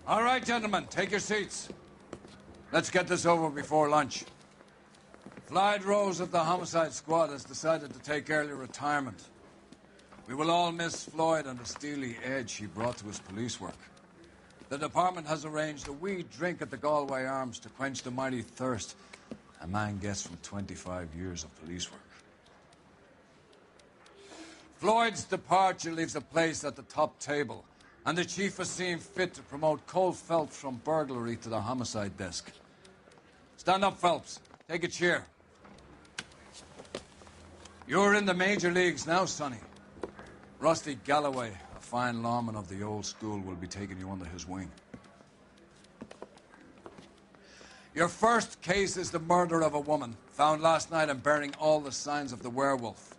All right, gentlemen, take your seats. Let's get this over before lunch. Floyd Rose of the Homicide Squad has decided to take early retirement. We will all miss Floyd and the steely edge he brought to his police work. The department has arranged a wee drink at the Galway Arms to quench the mighty thirst a man gets from 25 years of police work. Floyd's departure leaves a place at the top table, and the chief has seen fit to promote Cole Phelps from burglary to the homicide desk. Stand up, Phelps. Take a chair. You're in the major leagues now, Sonny. Rusty Galloway, a fine lawman of the old school, will be taking you under his wing. Your first case is the murder of a woman, found last night and bearing all the signs of the werewolf.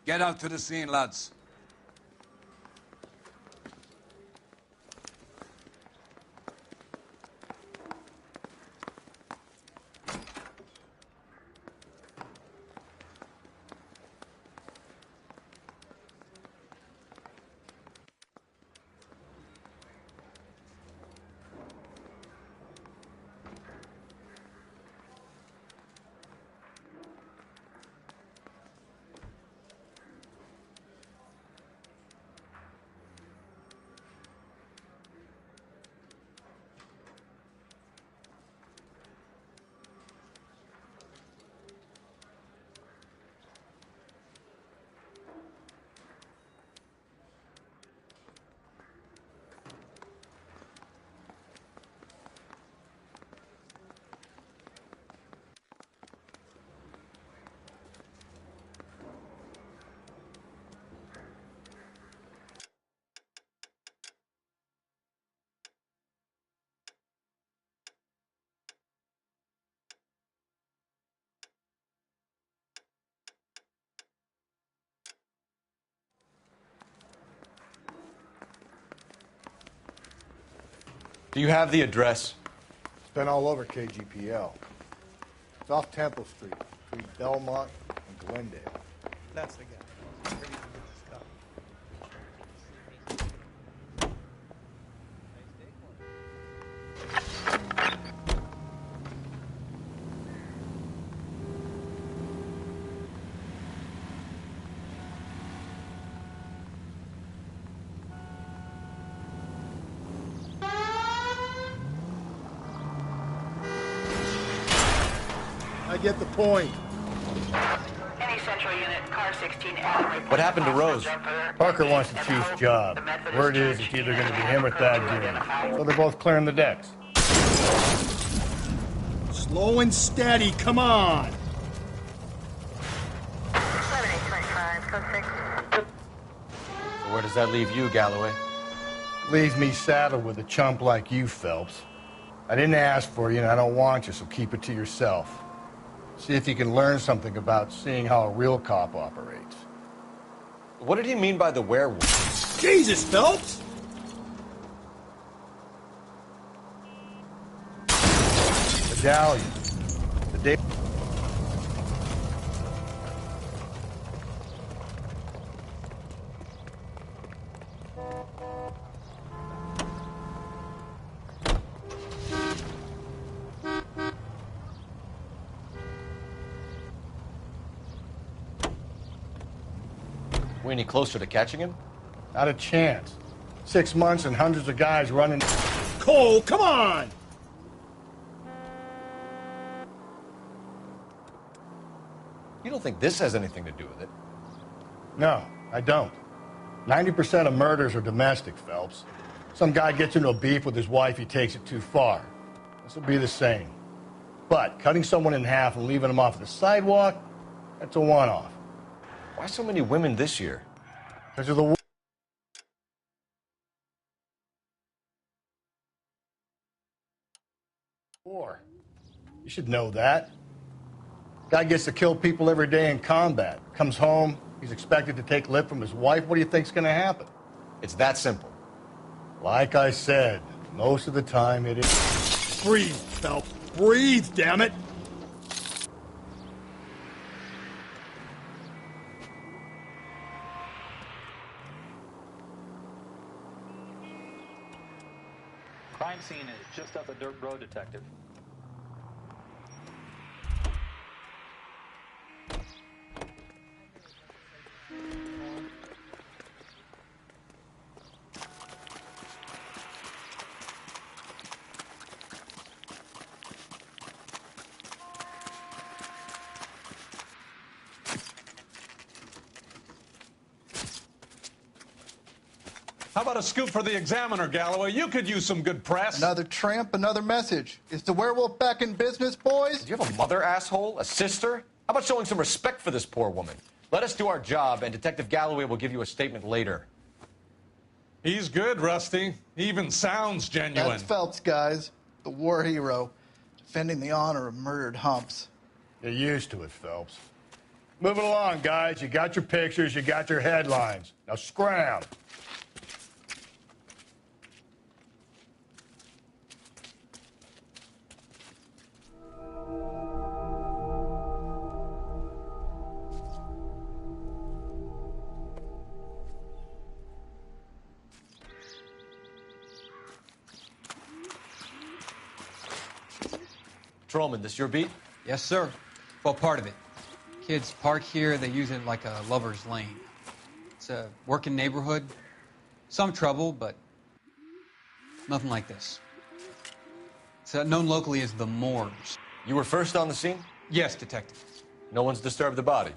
Get out to the scene, lads. Do you have the address? It's been all over KGPL. It's off Temple Street, between Belmont and Glendale. That's the guy. Ready to get this stuff. I get the point. Any central unit, car 16L. What happened to Rose? Parker wants the chief's job. Word is it's either going to be him or Thad Green. So they're both clearing the decks. Slow and steady, come on! 7825, code 6. So where does that leave you, Galloway? Leaves me saddled with a chump like you, Phelps. I didn't ask for you and I don't want you, so keep it to yourself. See if you can learn something about seeing how a real cop operates. What did he mean by the werewolf? Jesus, Phelps! Medallion. The day... We any closer to catching him? Not a chance. 6 months and hundreds of guys running... Cole, come on! You don't think this has anything to do with it? No, I don't. 90% of murders are domestic, Phelps. Some guy gets into a beef with his wife, he takes it too far. This will be the same. But cutting someone in half and leaving them off the sidewalk, that's a one-off. Why so many women this year? Because of the War. You should know that. Guy gets to kill people every day in combat. Comes home, he's expected to take lip from his wife. What do you think's going to happen? It's that simple. Like I said, most of the time it is. Breathe, Phelps. Breathe, damn it! Crime scene is just up the dirt road, Detective. How about a scoop for the Examiner, Galloway? You could use some good press. Another tramp, another message. Is the werewolf back in business, boys? Do you have a mother, asshole? A sister? How about showing some respect for this poor woman? Let us do our job, and Detective Galloway will give you a statement later. He's good, Rusty. He even sounds genuine. That's Phelps, guys. The war hero. Defending the honor of murdered humps. You're used to it, Phelps. Move it along, guys. You got your pictures, you got your headlines. Now scram. Trollman, this your beat? Yes, sir. Well, part of it. Kids park here, they use it like a lover's lane. It's a working neighborhood. Some trouble, but nothing like this. It's known locally as the Moors. You were first on the scene? Yes, detective. No one's disturbed the body?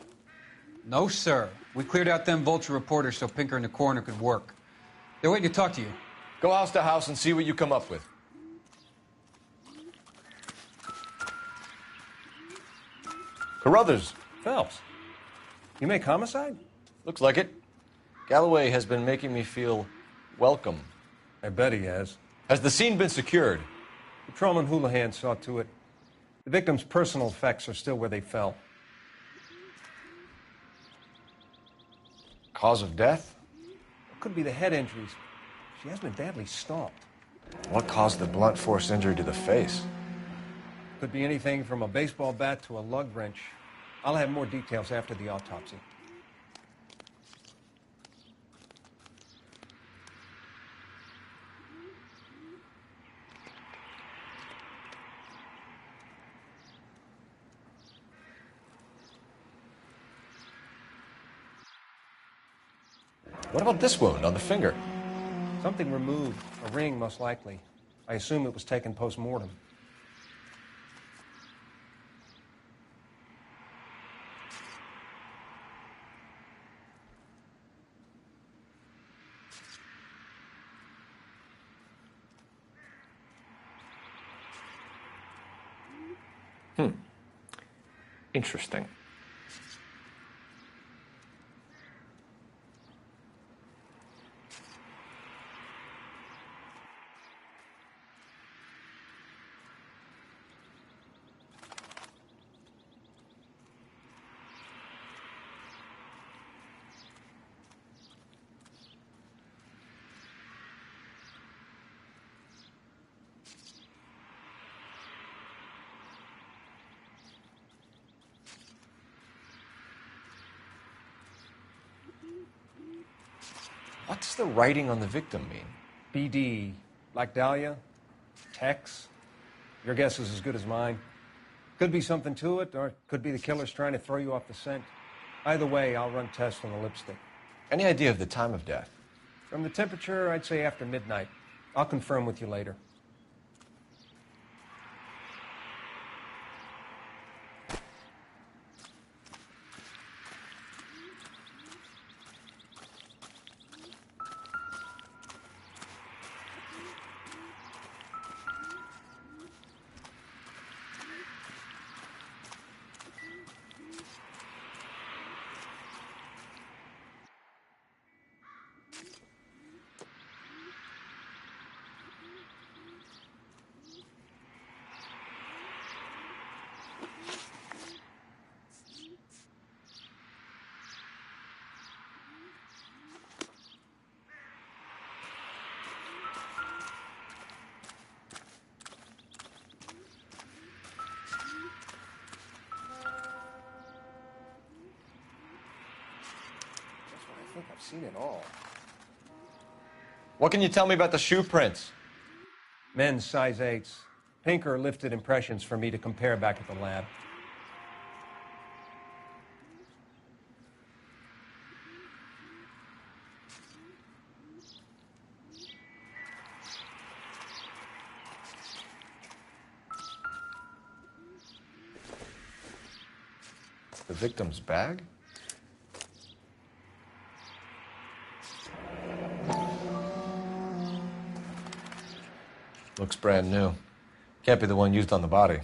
No, sir. We cleared out them vulture reporters so Pinker and the coroner could work. They're waiting to talk to you. Go house to house and see what you come up with. Carruthers. Phelps, you make homicide? Looks like it. Galloway has been making me feel welcome. I bet he has. Has the scene been secured? Patrolman Houlihan saw to it. The victim's personal effects are still where they fell. Cause of death? It could be the head injuries. She has been badly stomped. What caused the blunt force injury to the face? Could be anything from a baseball bat to a lug wrench. I'll have more details after the autopsy. What about this wound on the finger? Something removed. A ring, most likely. I assume it was taken post-mortem. Interesting. What does the writing on the victim mean? BD, like Dahlia? Tex? Your guess is as good as mine. Could be something to it, or it could be the killer's trying to throw you off the scent. Either way, I'll run tests on the lipstick. Any idea of the time of death? From the temperature, I'd say after midnight. I'll confirm with you later. seen it all. What can you tell me about the shoe prints? Men's size 8s. Pinker lifted impressions for me to compare back at the lab. The victim's bag? Looks brand new. Can't be the one used on the body.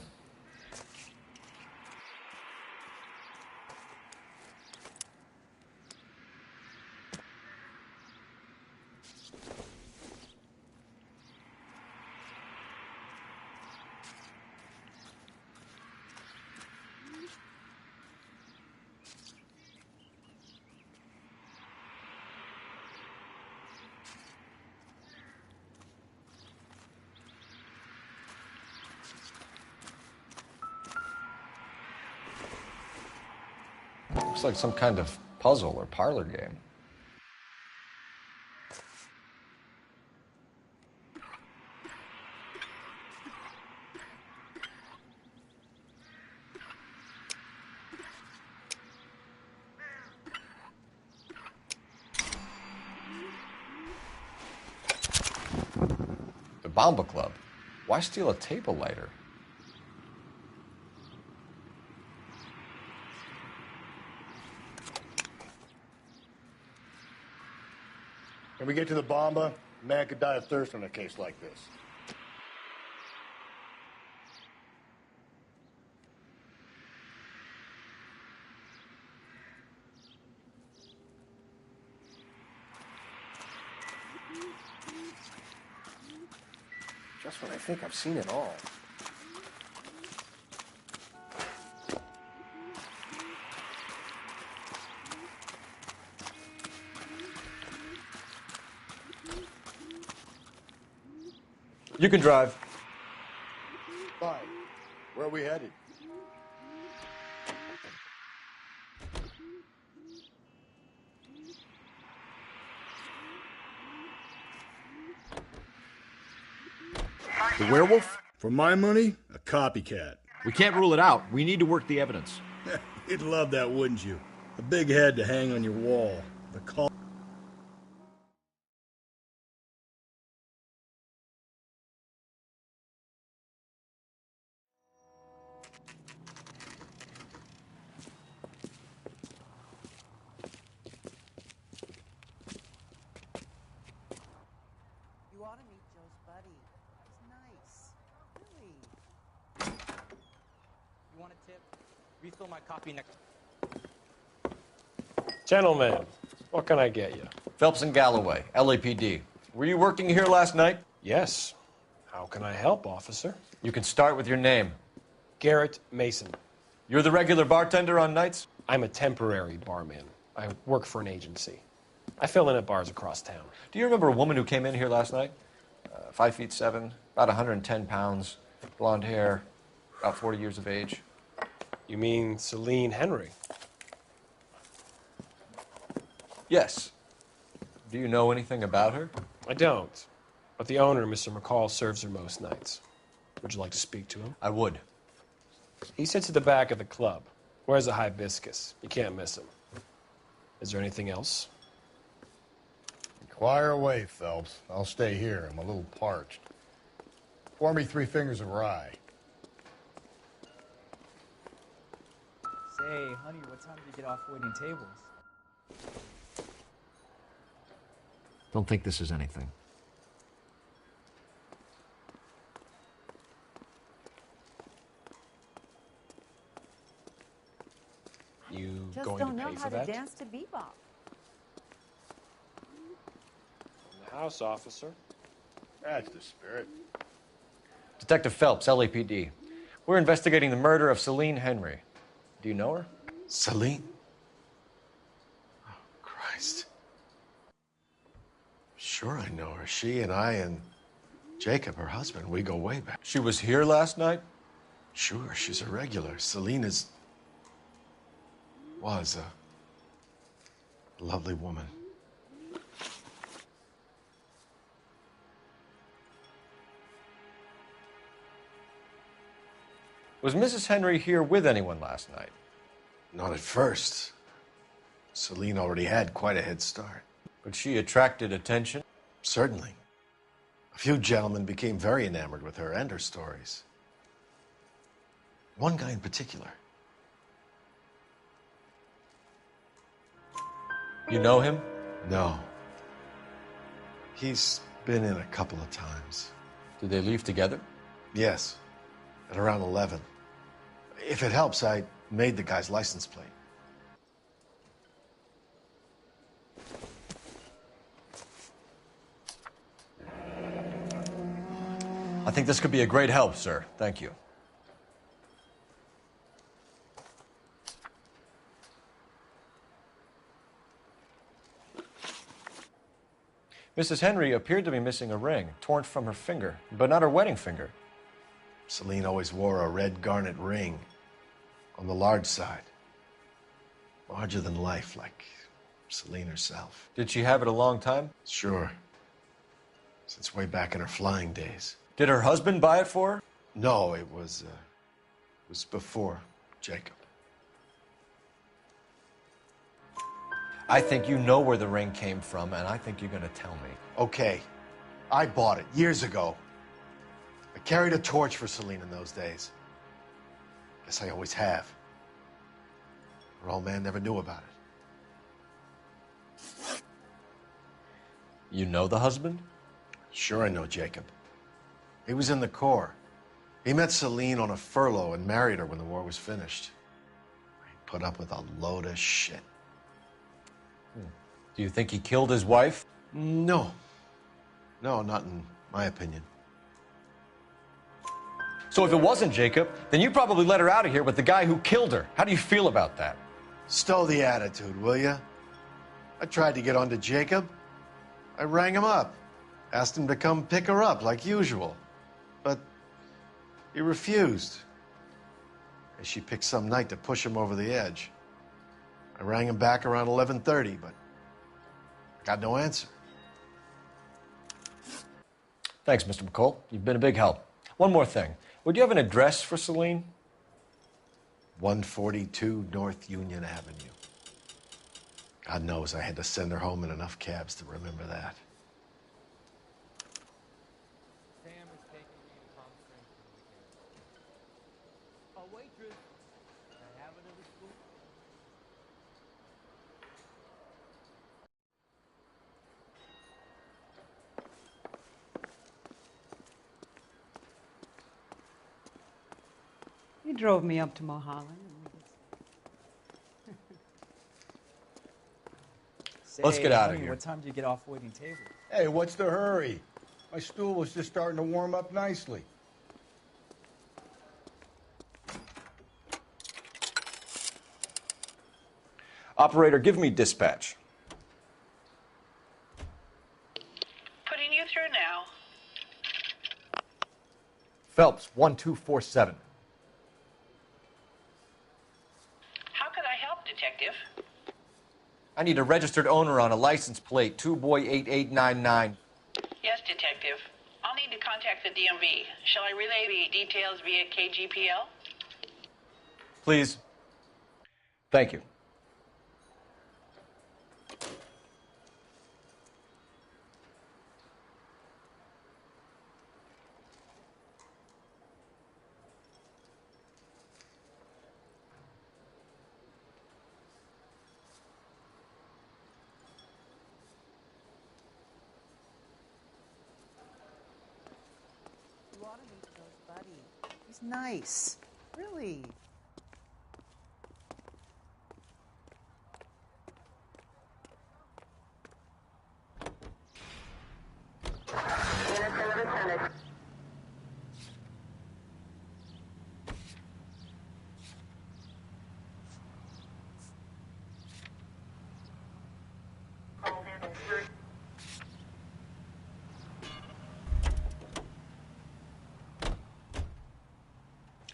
Looks like some kind of puzzle or parlor game. The Bomba Club. Why steal a table lighter? When we get to the Bomba, a man could die of thirst on a case like this. Just when I think I've seen it all. You can drive. Fine. Where are we headed? The werewolf? For my money, a copycat. We can't rule it out. We need to work the evidence. You'd love that, wouldn't you? A big head to hang on your wall. The call. You ought to meet Joe's buddy. He's nice. Really. You want a tip? Refill my coffee next. Gentlemen, what can I get you? Phelps and Galloway, LAPD. Were you working here last night? Yes. How can I help, officer? You can start with your name. Garrett Mason. You're the regular bartender on nights? I'm a temporary barman. I work for an agency. I fill in at bars across town. Do you remember a woman who came in here last night? 5'7", about 110 pounds, blonde hair, about 40 years of age. You mean Celine Henry? Yes. Do you know anything about her? I don't. But the owner, Mr. McCall, serves her most nights. Would you like to speak to him? I would. He sits at the back of the club. Wears a hibiscus. You can't miss him. Is there anything else? Inquire away, Phelps. I'll stay here. I'm a little parched. Pour me 3 fingers of rye. Say, honey, what time do you get off waiting tables? Don't think this is anything. You Just going don't to know pay how for to that? dance to bebop. In the house, officer. That's the spirit. Detective Phelps, LAPD. We're investigating the murder of Celine Henry. Do you know her? Celine? Oh, Christ. Sure I know her. She and I and Jacob, her husband, we go way back. She was here last night? Sure, she's a regular. Celine was a lovely woman. Was Mrs. Henry here with anyone last night? Not at first. Celine already had quite a head start. But she attracted attention? Certainly. A few gentlemen became very enamored with her and her stories. One guy in particular. You know him? No. He's been in a couple of times. Did they leave together? Yes. At around 11. If it helps, I made the guy's license plate. I think this could be a great help, sir. Thank you. Mrs. Henry appeared to be missing a ring, torn from her finger, but not her wedding finger. Celine always wore a red garnet ring on the large side. Larger than life, like Celine herself. Did she have it a long time? Sure. Since way back in her flying days. Did her husband buy it for her? No, it was before Jacob. I think you know where the ring came from, and I think you're going to tell me. Okay. I bought it years ago. I carried a torch for Celine in those days. Guess I always have. Her old man never knew about it. You know the husband? Sure I know Jacob. He was in the Corps. He met Celine on a furlough and married her when the war was finished. He put up with a load of shit. Do you think he killed his wife? No. No, not in my opinion. So if it wasn't Jacob, then you probably let her out of here with the guy who killed her. How do you feel about that? Stow the attitude, will ya? I tried to get onto Jacob. I rang him up. Asked him to come pick her up like usual. But he refused. And she picked some night to push him over the edge. I rang him back around 11:30, but got no answer. Thanks, Mr. McCall. You've been a big help. One more thing. Would you have an address for Celine? 142 North Union Avenue. God knows I had to send her home in enough cabs to remember that. You drove me up to Mulholland. Let's get out of honey, here. What time do you get off waiting table? Hey, what's the hurry? My stool was just starting to warm up nicely. Operator, give me dispatch. Putting you through now. Phelps, 1247. How could I help, Detective? I need a registered owner on a license plate, 2boy8899. Yes, Detective. I'll need to contact the DMV. Shall I relay the details via KGPL? Please. Thank you. You ought to meet Joe's buddy. He's nice. Really.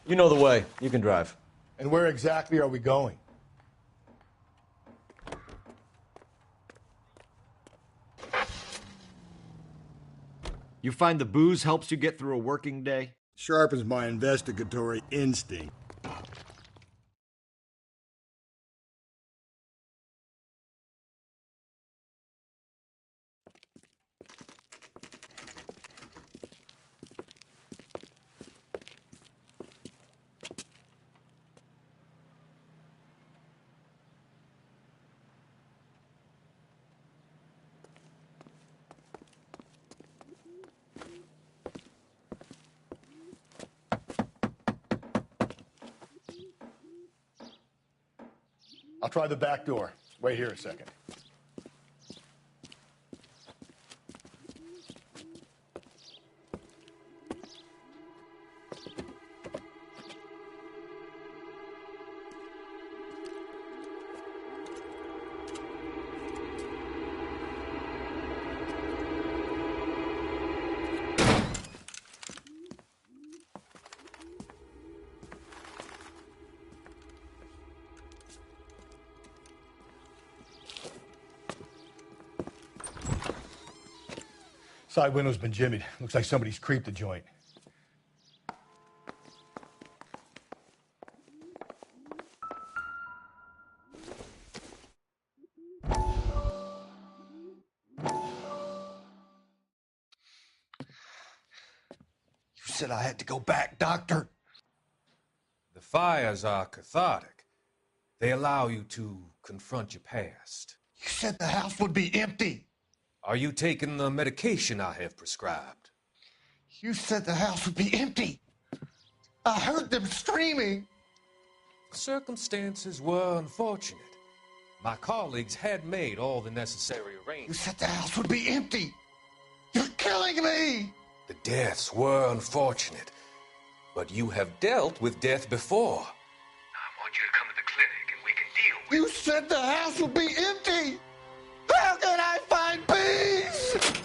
You know the way. You can drive. And where exactly are we going? You find the booze helps you get through a working day? Sharpens my investigatory instinct. I'll try the back door. Wait here a second. Side window's been jimmied. Looks like somebody's creeped the joint. You said I had to go back, Doctor. The fires are cathartic. They allow you to confront your past. You said the house would be empty. Are you taking the medication I have prescribed? You said the house would be empty. I heard them screaming. Circumstances were unfortunate. My colleagues had made all the necessary You arrangements. said the house would be empty. You're killing me. The deaths were unfortunate, but you have dealt with death before. I want you to come to the clinic and we can deal with You said the house would be empty. How can I find peace?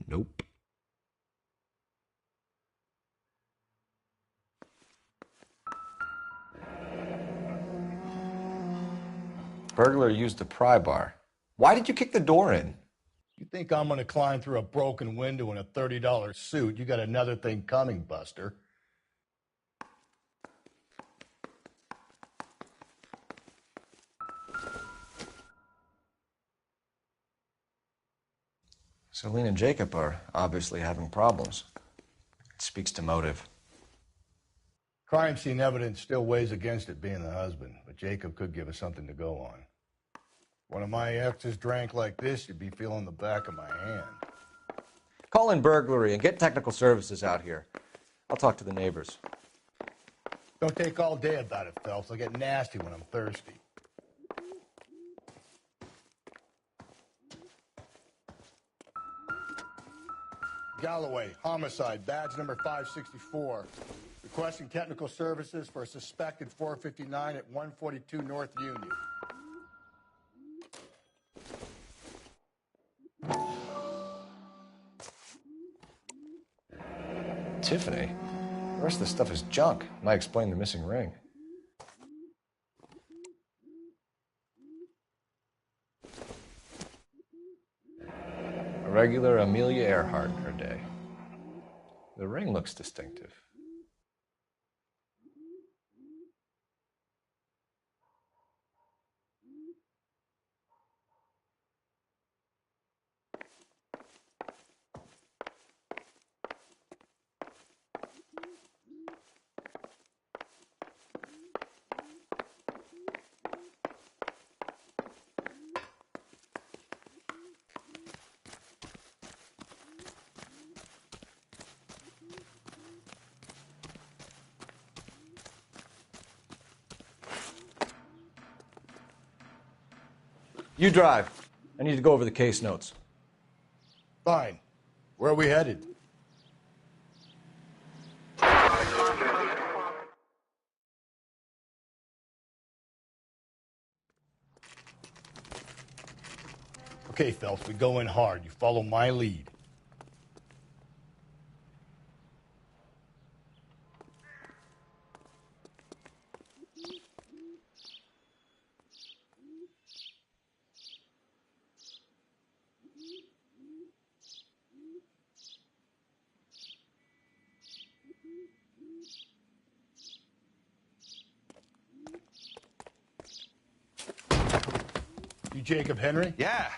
Nope. Burglar used the pry bar. Why did you kick the door in? You think I'm gonna climb through a broken window in a $30 suit? You got another thing coming, Buster. Celine and Jacob are obviously having problems. It speaks to motive. Crime scene evidence still weighs against it being the husband, but Jacob could give us something to go on. One of my exes drank like this, you'd be feeling the back of my hand. Call in burglary and get technical services out here. I'll talk to the neighbors. Don't take all day about it, Phelps. I'll get nasty when I'm thirsty. Galloway, homicide, badge number 564. Requesting technical services for a suspected 459 at 142 North Union. Tiffany? The rest of the stuff is junk. Might explain the missing ring. A regular Amelia Earhart in her day. The ring looks distinctive. You drive. I need to go over the case notes. Fine. Where are we headed? Okay, Phelps, we go in hard. You follow my lead. You Jacob Henry? Yeah.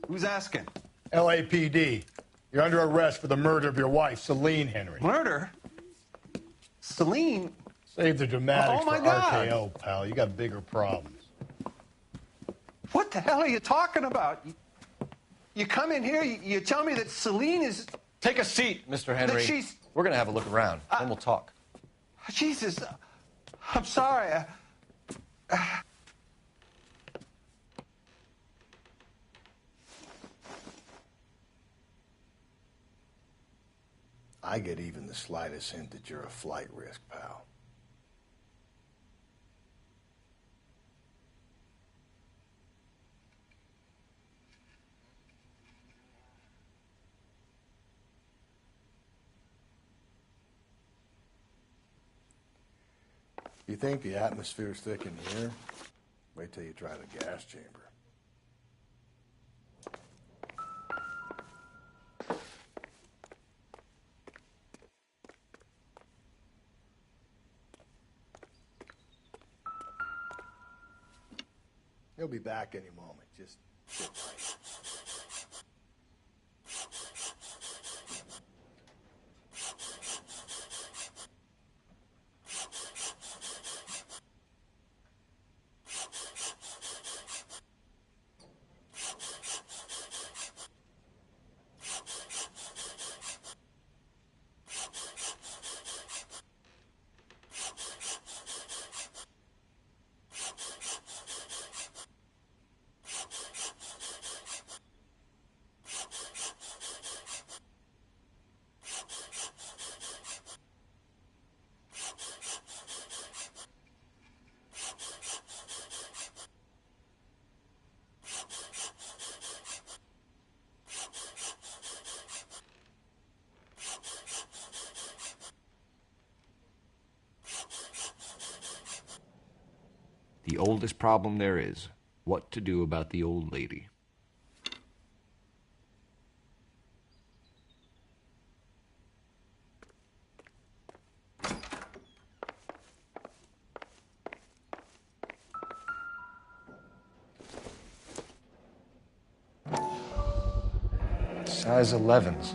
Who's asking? LAPD. You're under arrest for the murder of your wife, Celine Henry. Murder? Celine? Save the dramatics Oh, my for God. RKO, pal. You got bigger problems. What the hell are you talking about? You come in here, you tell me that Celine is... Take a seat, Mr. Henry. That she's... We're going to have a look around, then we'll talk. Jesus, I'm sorry. I get even the slightest hint that you're a flight risk, pal. You think the atmosphere's thick in here? Wait till you try the gas chamber. He'll be back any moment. Just sit tight. The oldest problem there is, what to do about the old lady. Size 11s.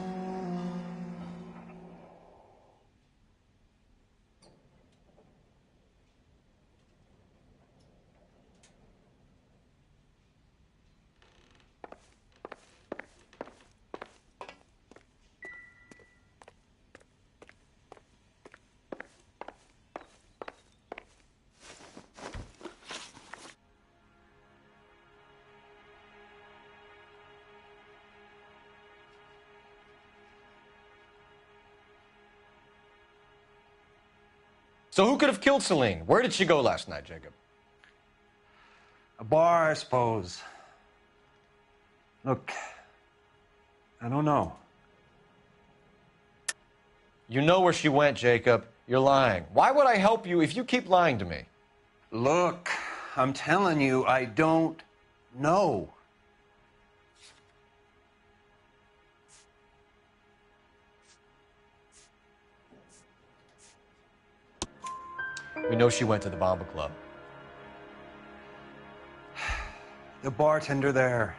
So who could have killed Celine? Where did she go last night, Jacob? A bar, I suppose. Look, I don't know. You know where she went, Jacob. You're lying. Why would I help you if you keep lying to me? Look, I'm telling you, I don't know. We know she went to the Bomba Club. The bartender there,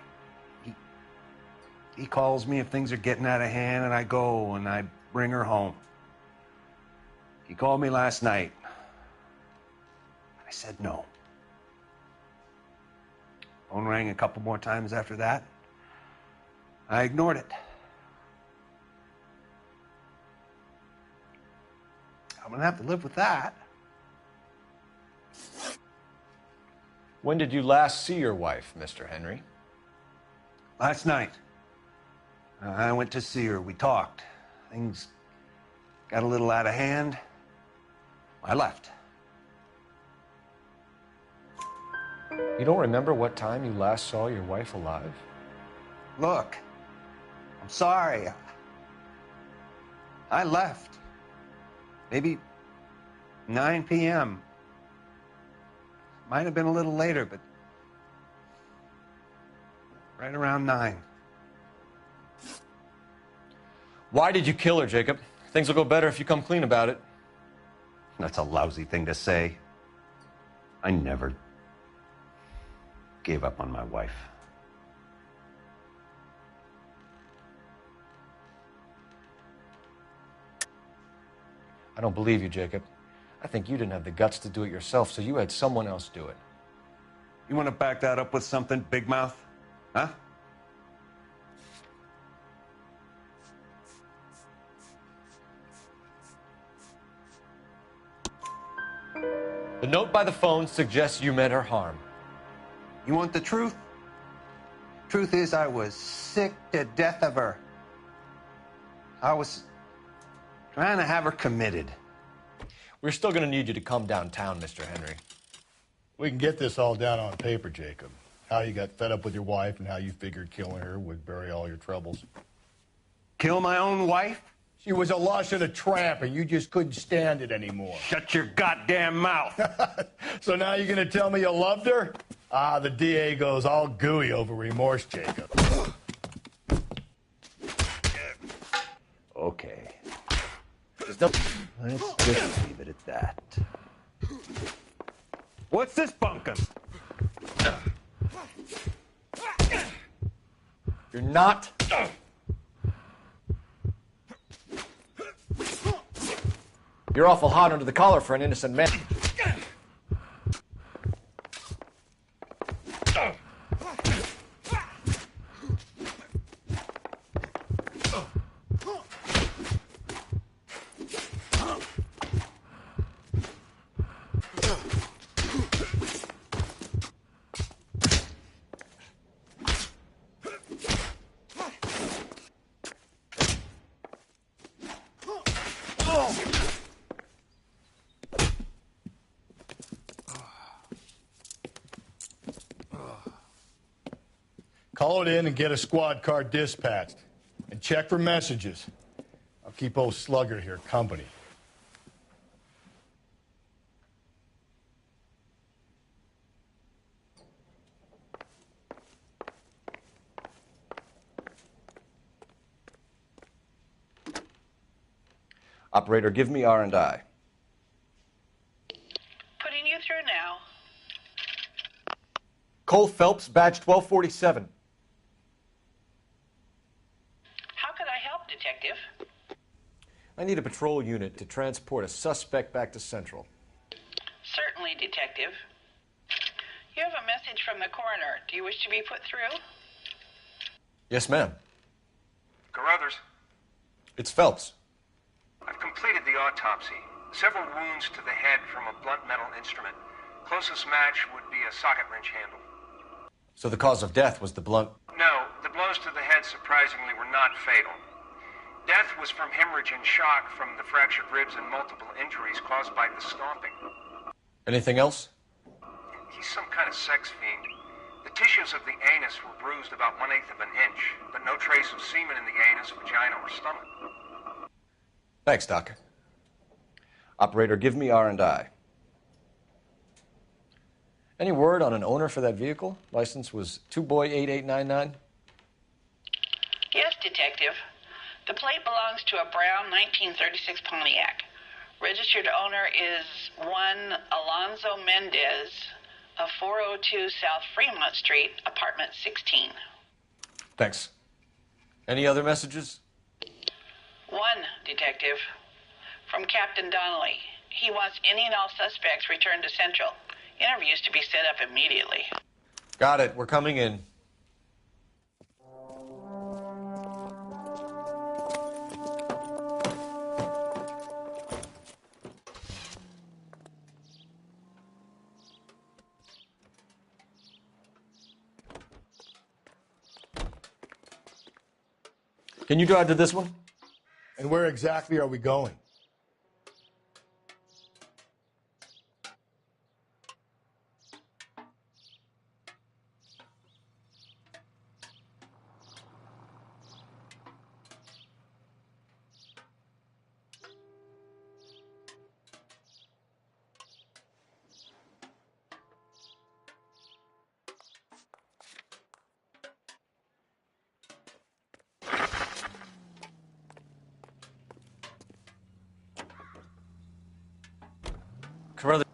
he calls me if things are getting out of hand, and I go and I bring her home. He called me last night. I said no. Phone rang a couple more times after that. I ignored it. I'm gonna have to live with that. When did you last see your wife, Mr. Henry? Last night. I went to see her. We talked. Things got a little out of hand. I left. You don't remember what time you last saw your wife alive? Look, I'm sorry. I left. Maybe 9 p.m. Might have been a little later, but right around 9. Why did you kill her, Jacob? Things will go better if you come clean about it. That's a lousy thing to say. I never gave up on my wife. I don't believe you, Jacob. I think you didn't have the guts to do it yourself, so you had someone else do it. You want to back that up with something, Big Mouth? Huh? The note by the phone suggests you meant her harm. You want the truth? Truth is, I was sick to death of her. I was trying to have her committed. We're still going to need you to come downtown, Mr. Henry. We can get this all down on paper, Jacob. How you got fed up with your wife and how you figured killing her would bury all your troubles. Kill my own wife? She was a lush and a tramp, and you just couldn't stand it anymore. Shut your goddamn mouth. So now you're going to tell me you loved her? Ah, the DA goes all gooey over remorse, Jacob. Okay. Let's just leave it at that. What's this bunkum? You're not... You're awful hot under the collar for an innocent man. Call it in and get a squad car dispatched. And check for messages. I'll keep old Slugger here company. Operator, give me R&I. Putting you through now. Cole Phelps, badge 1247. How could I help, Detective? I need a patrol unit to transport a suspect back to Central. Certainly, Detective. You have a message from the coroner. Do you wish to be put through? Yes, ma'am. Carruthers, It's Phelps. I've completed the autopsy. Several wounds to the head from a blunt metal instrument. Closest match would be a socket wrench handle. So the cause of death was the blunt... No, the blows to the head surprisingly were not fatal. Death was from hemorrhage and shock from the fractured ribs and multiple injuries caused by the stomping. Anything else? He's some kind of sex fiend. The tissues of the anus were bruised about 1/8 of an inch, but no trace of semen in the anus, vagina, or stomach. Thanks, Doc. Operator, give me R&I. Any word on an owner for that vehicle? License was 2boy8899. Yes, Detective. The plate belongs to a brown 1936 Pontiac. Registered owner is one Alonzo Mendez of 402 South Fremont Street, apartment 16. Thanks. Any other messages? One, Detective. From Captain Donnelly. He wants any and all suspects returned to Central. Interviews to be set up immediately. Got it. We're coming in. Can you drive to this one? And where exactly are we going? Carruthers.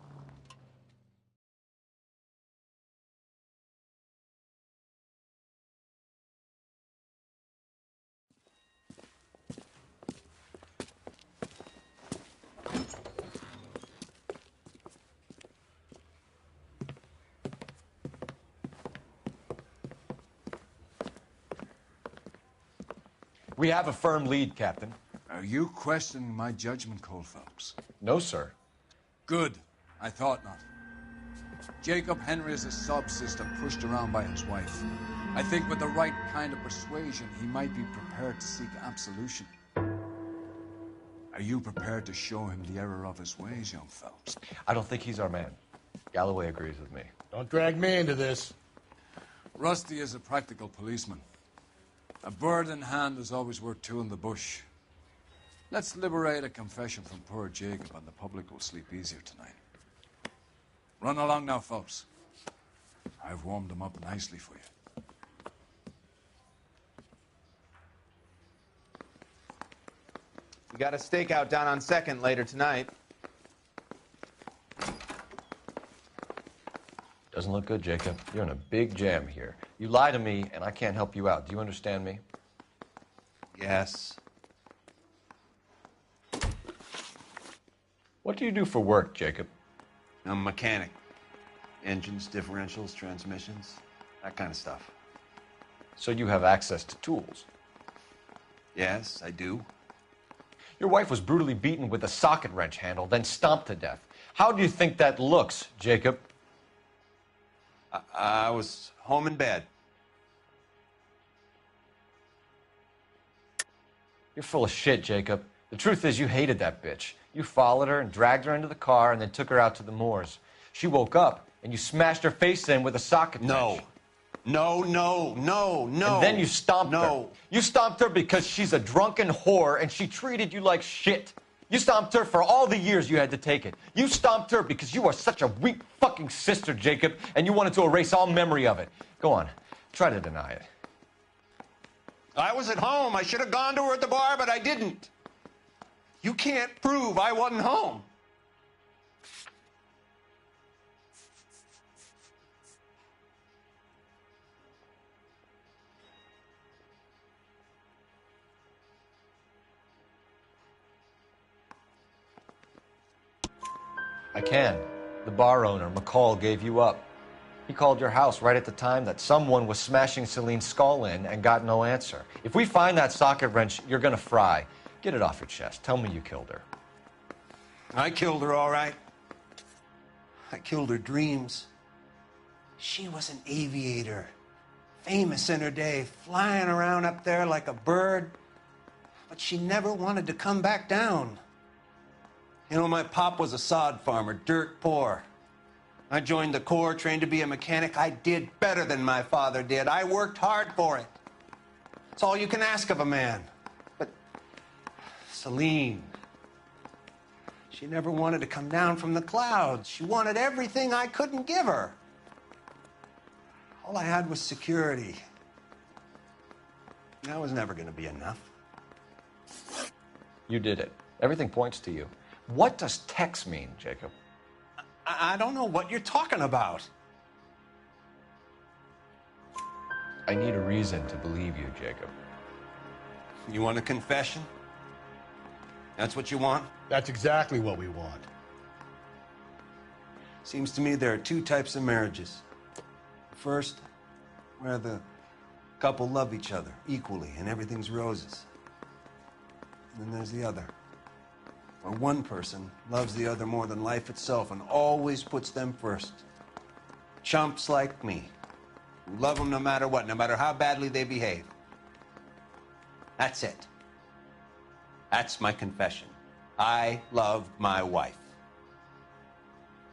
We have a firm lead, Captain. Are you questioning my judgment, Cole Phelps? No, sir. Good. I thought not. Jacob Henry is a sub-sister pushed around by his wife. I think with the right kind of persuasion, he might be prepared to seek absolution. Are you prepared to show him the error of his ways, young Phelps? I don't think he's our man. Galloway agrees with me. Don't drag me into this. Rusty is a practical policeman. A bird in hand is always worth two in the bush. Let's liberate a confession from poor Jacob, and the public will sleep easier tonight. Run along now, Phelps. I've warmed them up nicely for you. We got a stakeout down on 2nd later tonight. Doesn't look good, Jacob. You're in a big jam here. You lie to me, and I can't help you out. Do you understand me? Yes. What do you do for work, Jacob? I'm a mechanic. Engines, differentials, transmissions, that kind of stuff. So you have access to tools? Yes, I do. Your wife was brutally beaten with a socket wrench handle, then stomped to death. How do you think that looks, Jacob? I was home in bed. You're full of shit, Jacob. The truth is you hated that bitch. You followed her and dragged her into the car and then took her out to the moors. She woke up and you smashed her face in with a socket wrench. No. And then you stomped her. You stomped her because she's a drunken whore and she treated you like shit. You stomped her for all the years you had to take it. You stomped her because you are such a weak fucking sister, Jacob, and you wanted to erase all memory of it. Go on. Try to deny it. I was at home. I should have gone to her at the bar, but I didn't. You can't prove I wasn't home. I can. The bar owner, McCall, gave you up. He called your house right at the time that someone was smashing Celine's skull in and got no answer. If we find that socket wrench, you're gonna fry. Get it off your chest. Tell me you killed her. I killed her, all right. I killed her dreams. She was an aviator, famous in her day, flying around up there like a bird. But she never wanted to come back down. You know, my pop was a sod farmer, dirt poor. I joined the Corps, trained to be a mechanic. I did better than my father did. I worked hard for it. It's all you can ask of a man. But Celine, she never wanted to come down from the clouds. She wanted everything I couldn't give her. All I had was security. That was never going to be enough. You did it. Everything points to you. What does Tex mean, Jacob? I don't know what you're talking about. I need a reason to believe you, Jacob. You want a confession? That's what you want? That's exactly what we want. Seems to me there are two types of marriages. First, where the couple love each other equally and everything's roses. And then there's the other, where one person loves the other more than life itself and always puts them first. Chumps like me, who love them no matter what, no matter how badly they behave. That's it. That's my confession. I loved my wife.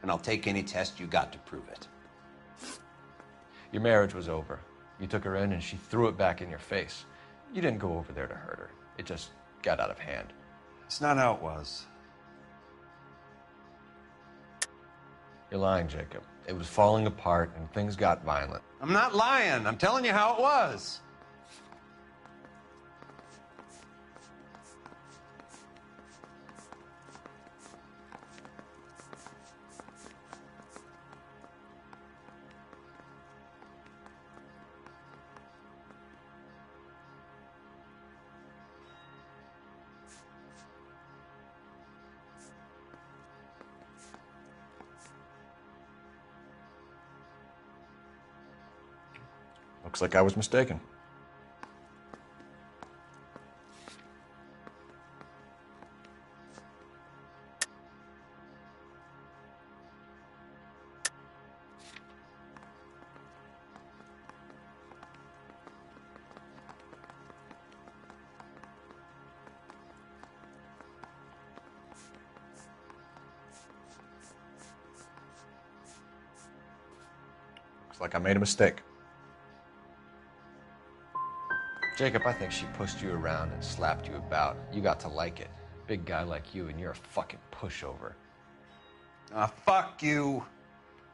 And I'll take any test you got to prove it. Your marriage was over. You took her in and she threw it back in your face. You didn't go over there to hurt her. It just got out of hand. It's not how it was. You're lying, Jacob. It was falling apart and things got violent. I'm not lying. I'm telling you how it was. Looks like I was mistaken. Looks like I made a mistake. Jacob, I think she pushed you around and slapped you about. You got to like it. Big guy like you, and you're a fucking pushover. Ah, fuck you.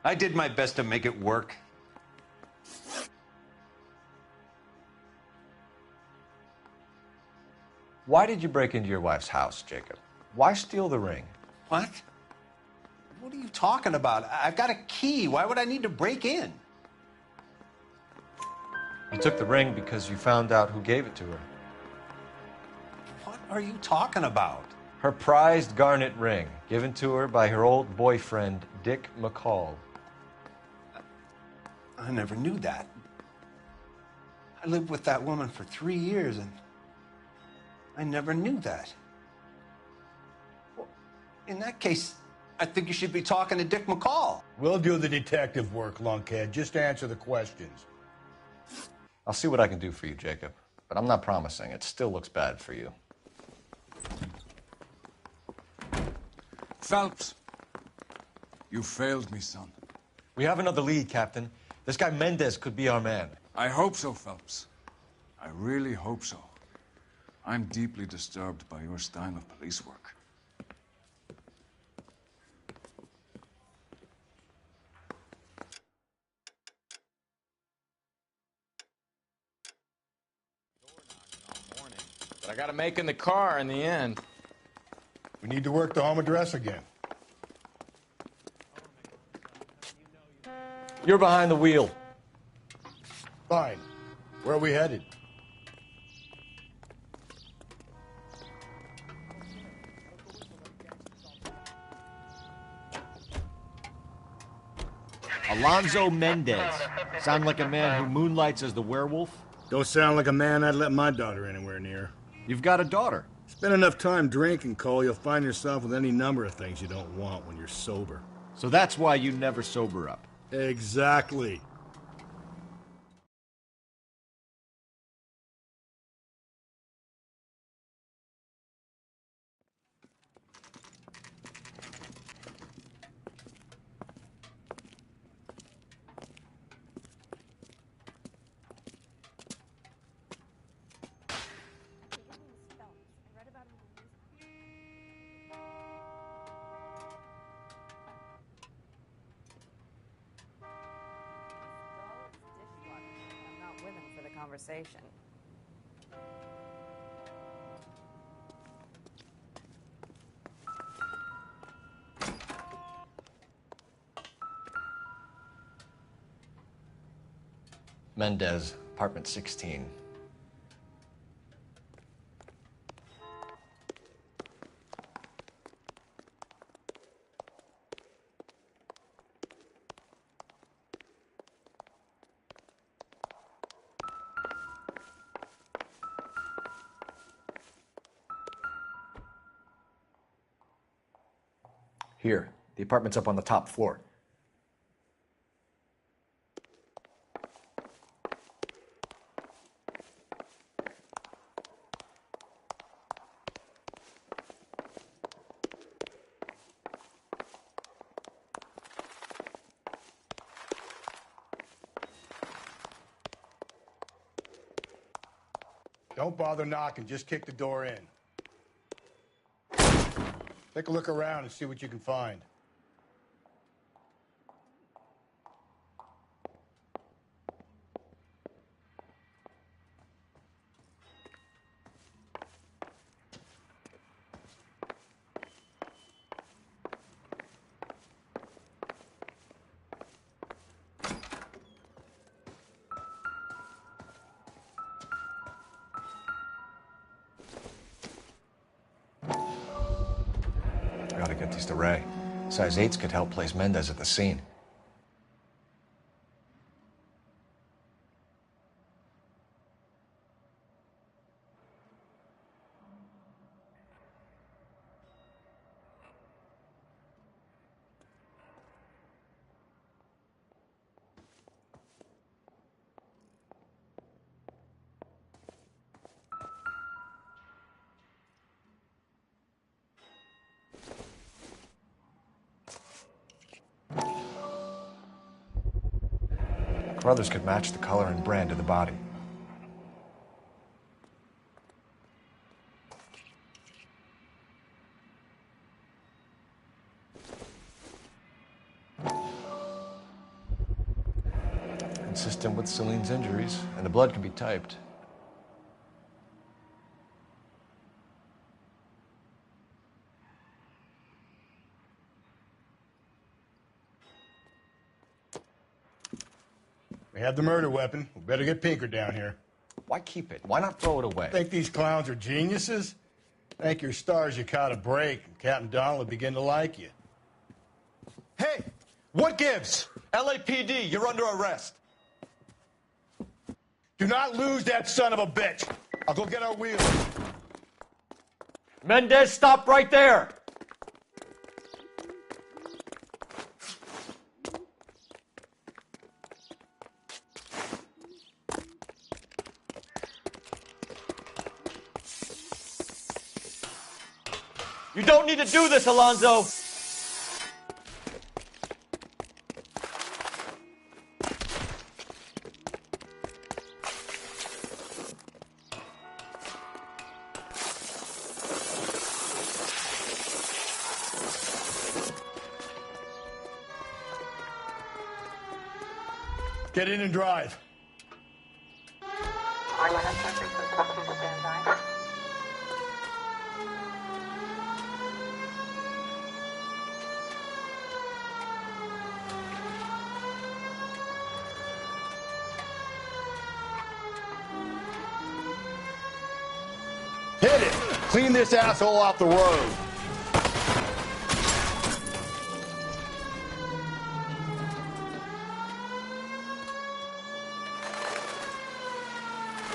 I did my best to make it work. Why did you break into your wife's house, Jacob? Why steal the ring? What? What are you talking about? I've got a key. Why would I need to break in? You took the ring because you found out who gave it to her. What are you talking about? Her prized garnet ring, given to her by her old boyfriend, Dick McCall. I never knew that. I lived with that woman for 3 years, and I never knew that. Well, in that case, I think you should be talking to Dick McCall. We'll do the detective work, lunkhead. Just answer the questions. I'll see what I can do for you, Jacob. But I'm not promising. It still looks bad for you. Phelps, you failed me, son. We have another lead, Captain. This guy Mendez could be our man. I hope so, Phelps. I really hope so. I'm deeply disturbed by your style of police work. But I got to make in the car in the end. We need to work the home address again. You're behind the wheel. Fine. Where are we headed? Alonzo Mendez. Sound like a man who moonlights as the werewolf? Don't sound like a man I'd let my daughter anywhere near. You've got a daughter. Spend enough time drinking, Cole, you'll find yourself with any number of things you don't want when you're sober. So that's why you never sober up. Exactly. Conversation. Mendez, apartment 16. Here, the apartment's up on the top floor. Don't bother knocking, just kick the door in. Take a look around and see what you can find. I gotta get these to Ray. Size 8s could help place Mendez at the scene. Brothers could match the color and brand of the body. Consistent with Celine's injuries, and the blood can be typed. We have the murder weapon. We better get Pinker down here. Why keep it? Why not throw it away? Think these clowns are geniuses? Thank your stars you caught a break, and Captain Donald will begin to like you. Hey! What gives? LAPD, you're under arrest. Do not lose that son of a bitch. I'll go get our wheels. Mendez, stop right there! You don't need to do this, Alonzo! Get in and drive. Hit it! Clean this asshole off the road.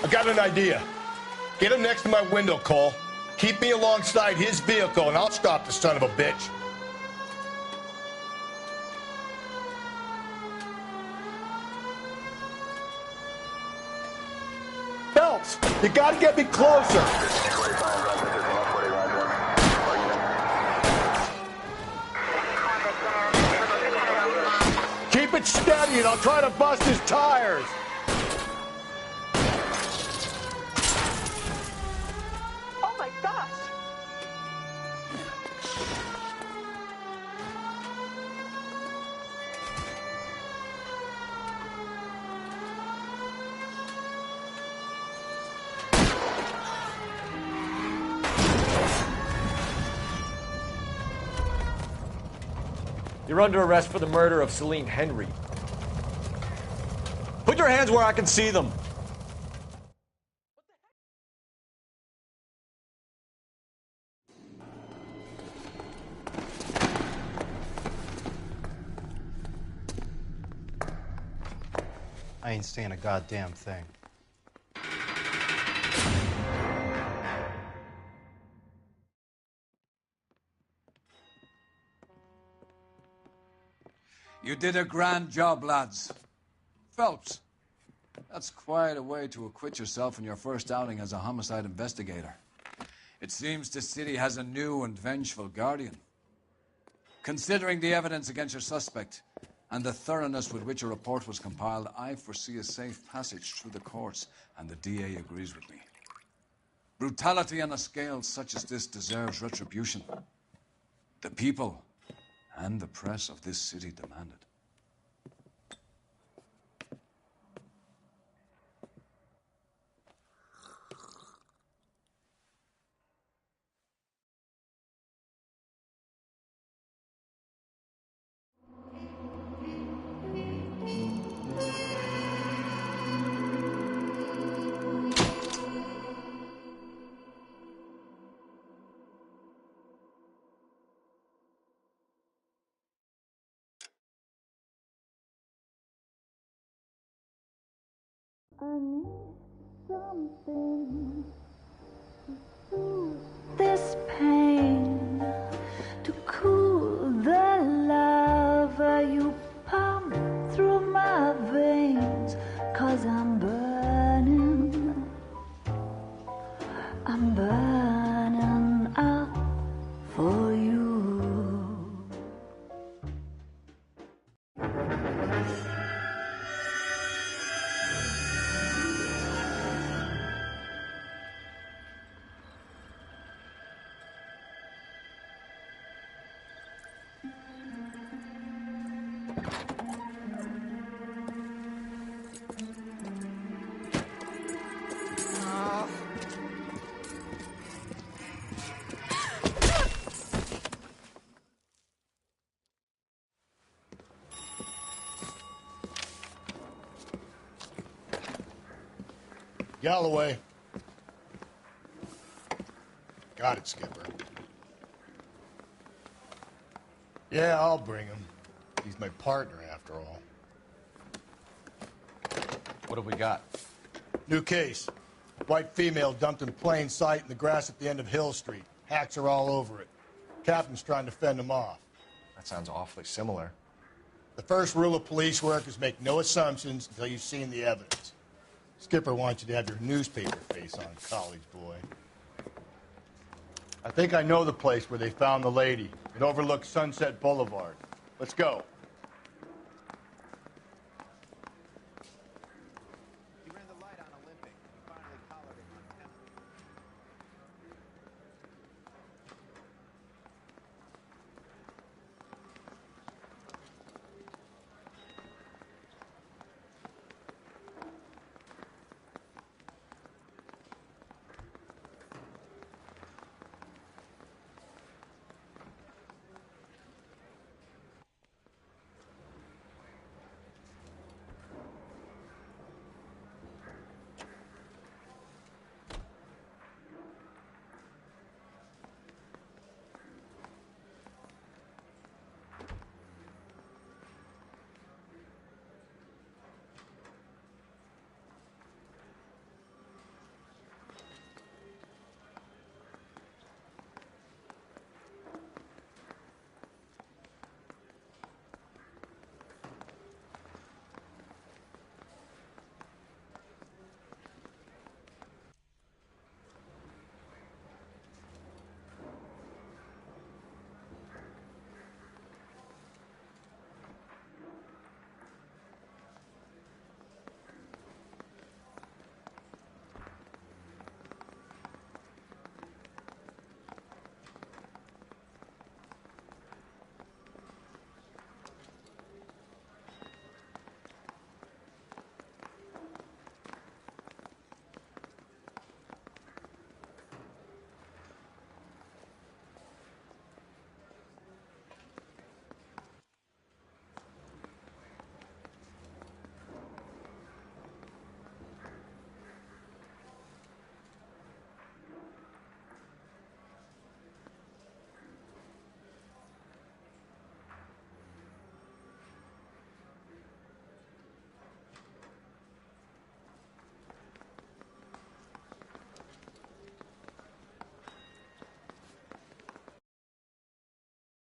I got an idea. Get him next to my window, Cole. Keep me alongside his vehicle, and I'll stop the son of a bitch. Phelps, you gotta get me closer. Keep it steady, and I'll try to bust his tires. Oh my gosh! You're under arrest for the murder of Celine Henry. Put your hands where I can see them. I ain't saying a goddamn thing. You did a grand job, lads. Phelps, that's quite a way to acquit yourself in your first outing as a homicide investigator. It seems the city has a new and vengeful guardian. Considering the evidence against your suspect and the thoroughness with which a report was compiled, I foresee a safe passage through the courts, and the DA agrees with me. Brutality on a scale such as this deserves retribution. The people and the press of this city demand it. I need something to soothe this pain, to cool the lava you pump through my veins, 'cause I'm burning up for you. Galloway. Got it, Skipper. Yeah, I'll bring him. He's my partner, after all. What have we got? New case. White female dumped in plain sight in the grass at the end of Hill Street. Hacks are all over it. Captain's trying to fend them off. That sounds awfully similar. The first rule of police work is make no assumptions until you've seen the evidence. Skipper wants you to have your newspaper face on, college boy. I think I know the place where they found the lady. It overlooks Sunset Boulevard. Let's go.